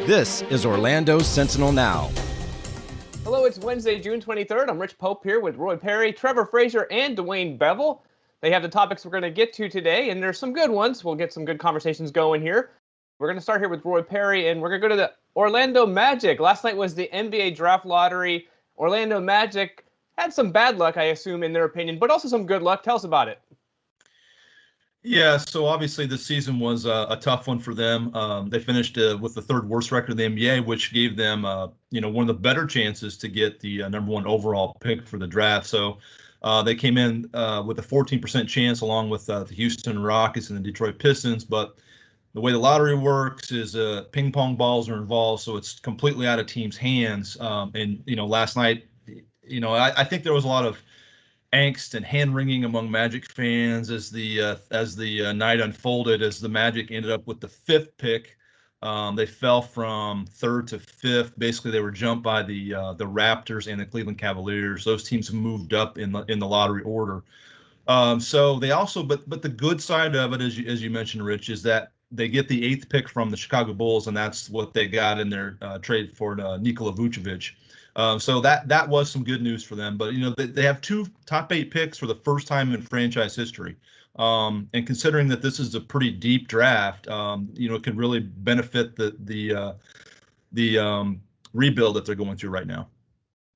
This is Orlando's Sentinel Now. Hello, it's Wednesday, June 23rd. I'm Rich Pope here with Roy Perry, Trevor Frazier, and Dwayne Bevel. They have the topics we're going to get to today, and there's some good ones. We'll get some good conversations going here. We're going to start here with Roy Perry, and we're going to go to the Orlando Magic. Last night was the NBA draft lottery. Orlando Magic had some bad luck, I assume, in their opinion, but also some good luck. Tell us about it. Yeah, so obviously the season was a tough one for them. They finished with the third worst record in the NBA, which gave them, one of the better chances to get the number one overall pick for the draft. So they came in with a 14% chance, along with the Houston Rockets and the Detroit Pistons. But the way the lottery works is ping pong balls are involved, so it's completely out of teams' hands. Last night, I think there was a lot of angst and hand wringing among Magic fans as the night unfolded. As the Magic ended up with the fifth pick, they fell from third to fifth. Basically, they were jumped by the Raptors and the Cleveland Cavaliers. Those teams moved up in the lottery order. So they also, but the good side of it, as you mentioned, Rich, is that they get the eighth pick from the Chicago Bulls, and that's what they got in their trade for Nikola Vucevic. So that was some good news for them. But they have two top 8 picks for the first time in franchise history. And considering that this is a pretty deep draft, it can really benefit the rebuild that they're going through right now.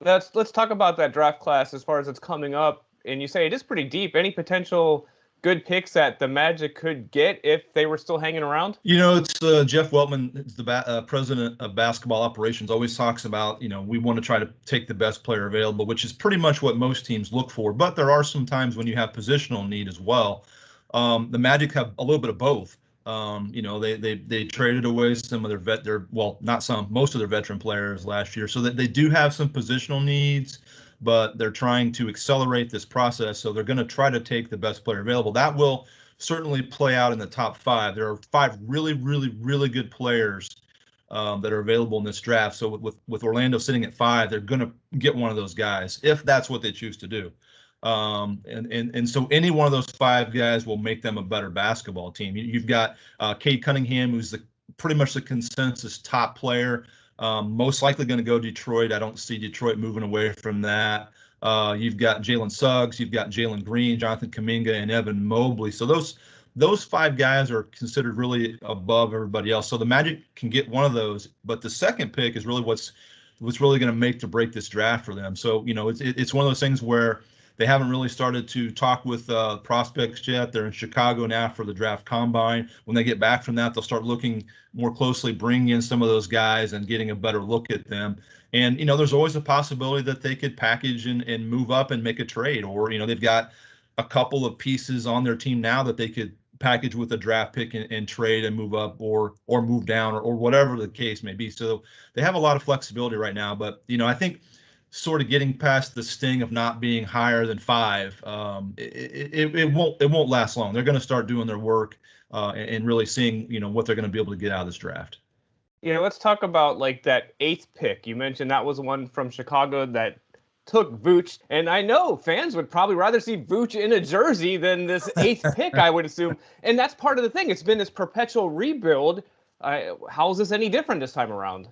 Let's talk about that draft class as far as it's coming up. And you say it is pretty deep. Any potential good picks that the Magic could get if they were still hanging around? It's Jeff Weltman, the president of basketball operations, always talks about, we want to try to take the best player available, which is pretty much what most teams look for. But there are some times when you have positional need as well. The Magic have a little bit of both. They traded away some of most of their veteran players last year, so that they do have some positional needs, but they're trying to accelerate this process. So they're going to try to take the best player available. That will certainly play out in the top 5. There are 5 really, really, really good players that are available in this draft. So with Orlando sitting at 5, they're going to get one of those guys if that's what they choose to do. And so any one of those 5 guys will make them a better basketball team. You've got Cade Cunningham, who's pretty much the consensus top player. Most likely going to go Detroit. I don't see Detroit moving away from that. You've got Jalen Suggs, you've got Jalen Green, Jonathan Kuminga, and Evan Mobley. So those 5 guys are considered really above everybody else. So the Magic can get one of those, but the second pick is really what's really going to make to break this draft for them. So it's one of those things where they haven't really started to talk with prospects yet. They're in Chicago now for the draft combine. When they get back from that, they'll start looking more closely, bringing in some of those guys and getting a better look at them. And, there's always a possibility that they could package and move up and make a trade. Or, they've got a couple of pieces on their team now that they could package with a draft pick and trade and move up or move down or whatever the case may be. So they have a lot of flexibility right now. But, I think sort of getting past the sting of not being higher than 5, it won't last long. They're going to start doing their work and really seeing what they're going to be able to get out of this draft. Let's talk about that 8th pick. You mentioned that was one from Chicago that took Vooch, and I know fans would probably rather see Vooch in a jersey than this 8th pick, I would assume. And that's part of the thing. It's been this perpetual rebuild. How is this any different this time around?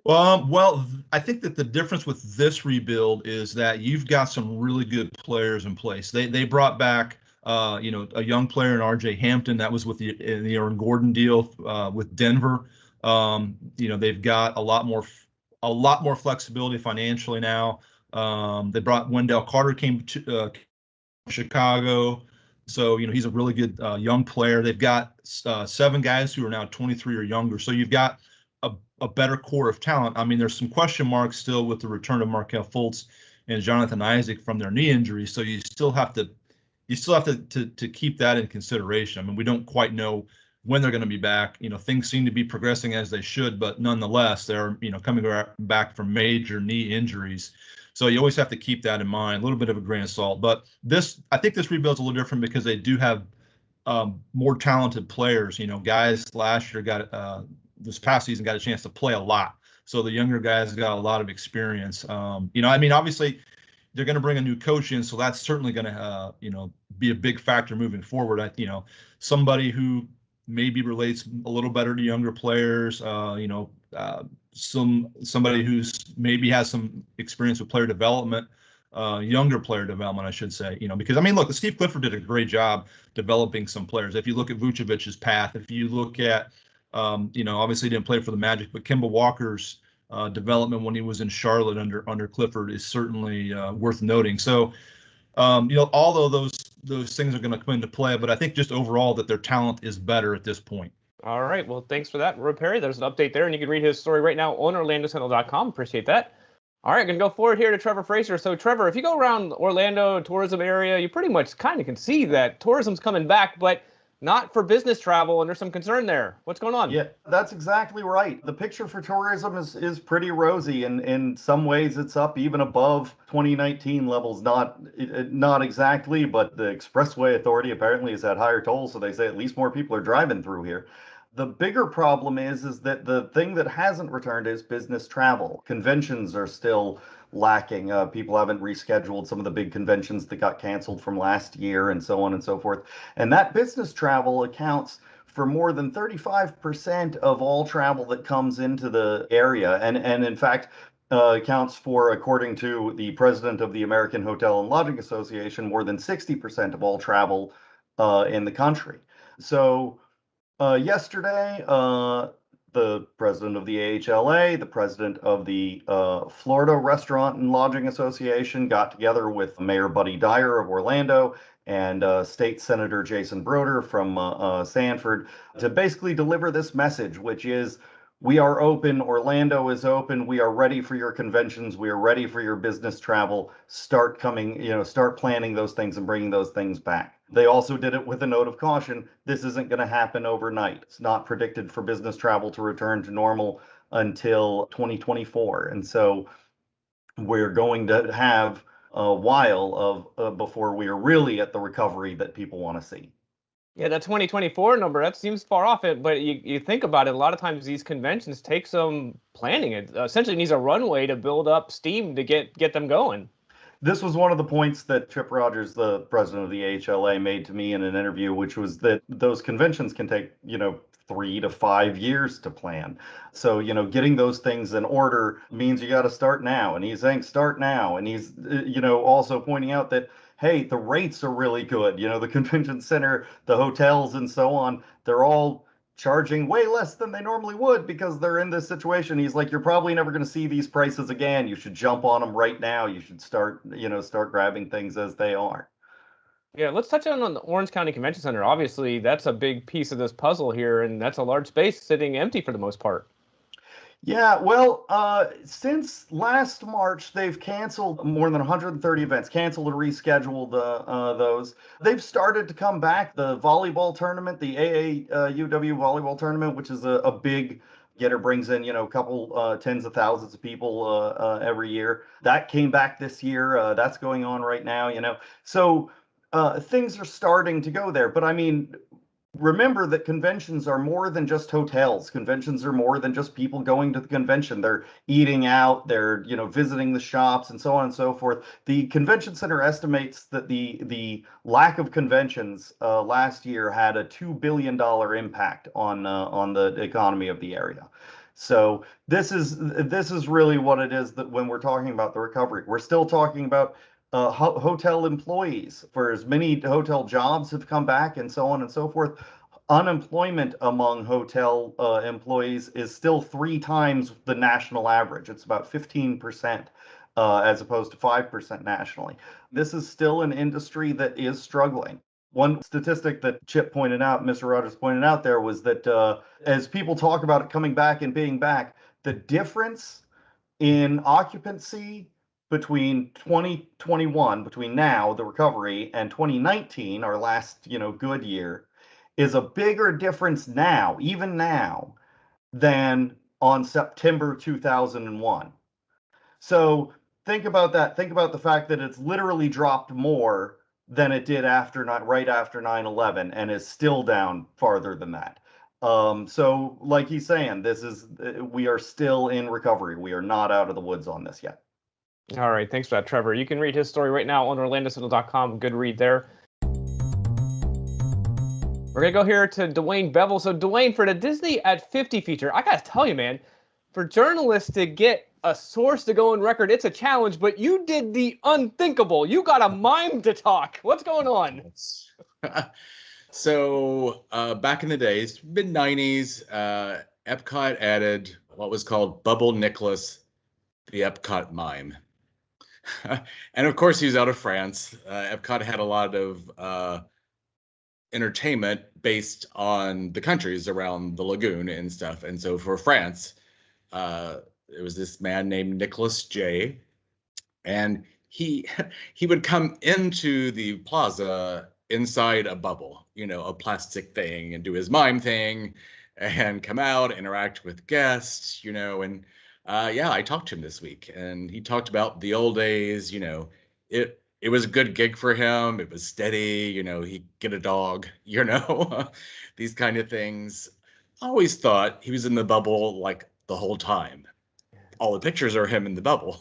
Well, I think that the difference with this rebuild is that you've got some really good players in place. They brought back, a young player in R.J. Hampton that was with the Aaron Gordon deal with Denver. They've got a lot more flexibility financially now. They brought Wendell Carter, came to Chicago. So, he's a really good young player. They've got 7 guys who are now 23 or younger. So you've got a better core of talent. I mean, there's some question marks still with the return of Markelle Fultz and Jonathan Isaac from their knee injuries. So you still have to keep that in consideration. I mean, we don't quite know when they're going to be back. Things seem to be progressing as they should, but nonetheless, they're coming back from major knee injuries. So you always have to keep that in mind. A little bit of a grain of salt. But I think this rebuild's a little different because they do have more talented players. Guys last year this past season got a chance to play a lot. So the younger guys got a lot of experience. Obviously they're going to bring a new coach in, so that's certainly going to, be a big factor moving forward. Somebody who, maybe relates a little better to younger players. Somebody who's maybe has some experience with player development, younger player development, I should say. Because I mean, look, Steve Clifford did a great job developing some players. If you look at Vucevic's path, if you look at, obviously he didn't play for the Magic, but Kemba Walker's development when he was in Charlotte under Clifford is certainly worth noting. So, although those things are going to come into play, but I think just overall that their talent is better at this point. All right. Well, thanks for that, Roy Perry. There's an update there, and you can read his story right now on OrlandoSentinel.com. Appreciate that. All right, going to go forward here to Trevor Fraser. So, Trevor, if you go around the Orlando tourism area, you pretty much kind of can see that tourism's coming back, but not for business travel, and there's some concern there. What's going on? Yeah, that's exactly right. The picture for tourism is pretty rosy, and in some ways it's up even above 2019 levels. Not exactly, but the Expressway Authority apparently has had higher tolls, so they say at least more people are driving through here. The bigger problem is that the thing that hasn't returned is business travel. Conventions are still lacking. People haven't rescheduled some of the big conventions that got canceled from last year and so on and so forth. And that business travel accounts for more than 35% of all travel that comes into the area. And in fact, accounts for, according to the president of the American Hotel and Lodging Association, more than 60% of all travel in the country. So yesterday, the president of the AHLA, the president of the Florida Restaurant and Lodging Association got together with Mayor Buddy Dyer of Orlando and State Senator Jason Broder from Sanford to basically deliver this message, which is, we are open. Orlando is open. We are ready for your conventions. We are ready for your business travel. Start planning those things and bringing those things back. They also did it with a note of caution. This isn't going to happen overnight. It's not predicted for business travel to return to normal until 2024. And so we're going to have a while before we are really at the recovery that people want to see. Yeah, that 2024 number, that seems far off it, but you think about it, a lot of times these conventions take some planning. It essentially needs a runway to build up steam to get them going. This was one of the points that Chip Rogers, the president of the AHLA, made to me in an interview, which was that those conventions can take, 3 to 5 years to plan. So, getting those things in order means you got to start now. And he's saying start now. And he's, also pointing out that, hey, the rates are really good. The convention center, the hotels and so on, they're all charging way less than they normally would because they're in this situation. He's like, you're probably never going to see these prices again. You should jump on them right now. You should start grabbing things as they are. Yeah, let's touch on the Orange County Convention Center. Obviously, that's a big piece of this puzzle here, and that's a large space sitting empty for the most part. Yeah, well, since last March, they've canceled more than 130 events, canceled or rescheduled those. They've started to come back. The volleyball tournament, the AAUW volleyball tournament, which is a big getter, brings in, a couple tens of thousands of people every year. That came back this year. That's going on right now, So things are starting to go there. But I mean, remember that conventions are more than just hotels. Conventions are more than just people going to the convention. They're eating out, they're, visiting the shops and so on and so forth. The convention center estimates that the lack of conventions last year had a $2 billion impact on the economy of the area. So this is really what it is, that when we're talking about the recovery, we're still talking about hotel employees. For as many hotel jobs have come back and so on and so forth, unemployment among hotel employees is still 3 times the national average. It's about 15%. As opposed to 5% nationally. This is still an industry that is struggling. One statistic that Chip pointed out, Mr. Rogers pointed out there, was that as people talk about it coming back and being back, the difference in occupancy between 2021, between now, the recovery, and 2019, our last, good year, is a bigger difference now, even now, than on September 2001. So think about that. Think about the fact that it's literally dropped more than it did right after 9/11, and is still down farther than that. So like he's saying, we are still in recovery. We are not out of the woods on this yet. All right, thanks for that, Trevor. You can read his story right now on OrlandoSentinel.com. Good read there. We're going to go here to Dwayne Bevel. So, Dwayne, for the Disney at 50 feature, I got to tell you, man, for journalists to get a source to go on record, it's a challenge, but you did the unthinkable. You got a mime to talk. What's going on? So back in the days, mid-90s, Epcot added what was called Bubble Nicholas, the Epcot mime. And of course, he was out of France. Epcot had a lot of entertainment based on the countries around the lagoon and stuff. And so for France, it was this man named Nicholas J. And he would come into the plaza inside a bubble, a plastic thing, and do his mime thing and come out, interact with guests, and yeah, I talked to him this week, and he talked about the old days. It was a good gig for him. It was steady, he'd get a dog, these kind of things. I always thought he was in the bubble like the whole time. All the pictures are him in the bubble,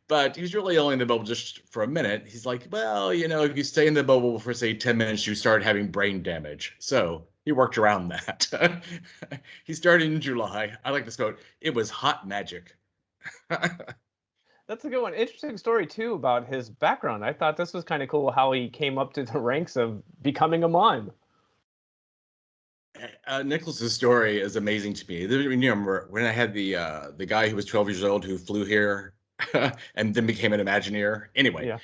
but he was really only in the bubble just for a minute. He's like, well, if you stay in the bubble for say 10 minutes, you start having brain damage. So he worked around that. He started in July. I like this quote. It was hot magic. That's a good one. Interesting story, too, about his background. I thought this was kind of cool how he came up to the ranks of becoming a mime. Nicholas's story is amazing to me. Remember when I had the guy who was 12 years old who flew here and then became an Imagineer. Anyway, Yeah.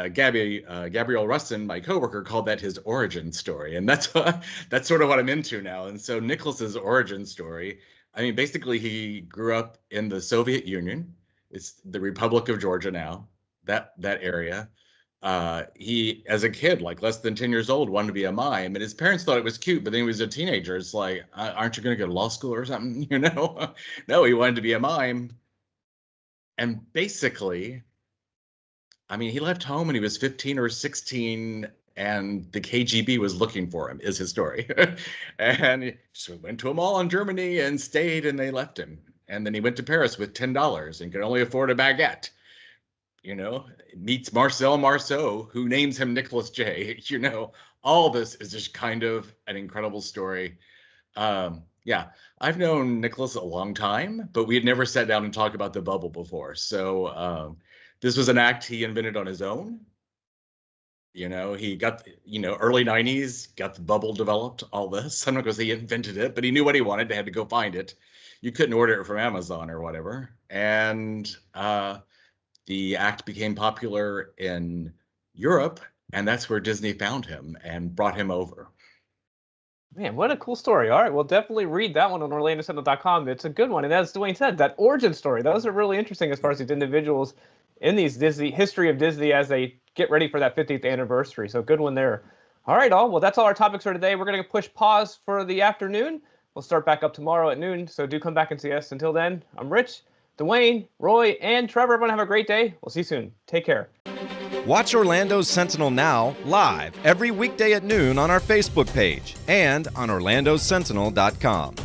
Gabrielle Rustin, my coworker, called that his origin story, and that's sort of what I'm into now. And so Nicholas's origin story. I mean, basically, he grew up in the Soviet Union. It's the Republic of Georgia now. That area. He, as a kid, like less than 10 years old, wanted to be a mime, and his parents thought it was cute, but then he was a teenager. It's like, aren't you going to go to law school or something? No, he wanted to be a mime. And basically, I mean, he left home when he was 15 or 16, and the KGB was looking for him, is his story. And so he went to a mall in Germany and stayed, and they left him. And then he went to Paris with $10 and could only afford a baguette. Meets Marcel Marceau, who names him Nicholas J. All this is just kind of an incredible story. Yeah, I've known Nicholas a long time, but we had never sat down and talked about the bubble before. So this was an act he invented on his own. He got, early 90s, got the bubble developed, all this. I'm not going to say he invented it, but he knew what he wanted. They had to go find it. You couldn't order it from Amazon or whatever. And the act became popular in Europe, and that's where Disney found him and brought him over. Man, what a cool story. All right, we'll definitely read that one on OrlandoCentinel.com. It's a good one. And as Dwayne said, that origin story, those are really interesting as far as these individuals in these Disney, history of Disney as they get ready for that 50th anniversary. So good one there. All right, all. Well, that's all our topics for today. We're going to push pause for the afternoon. We'll start back up tomorrow at noon, so do come back and see us. Until then, I'm Rich, Dwayne, Roy, and Trevor. Everyone have a great day. We'll see you soon. Take care. Watch Orlando's Sentinel Now live every weekday at noon on our Facebook page and on OrlandoSentinel.com.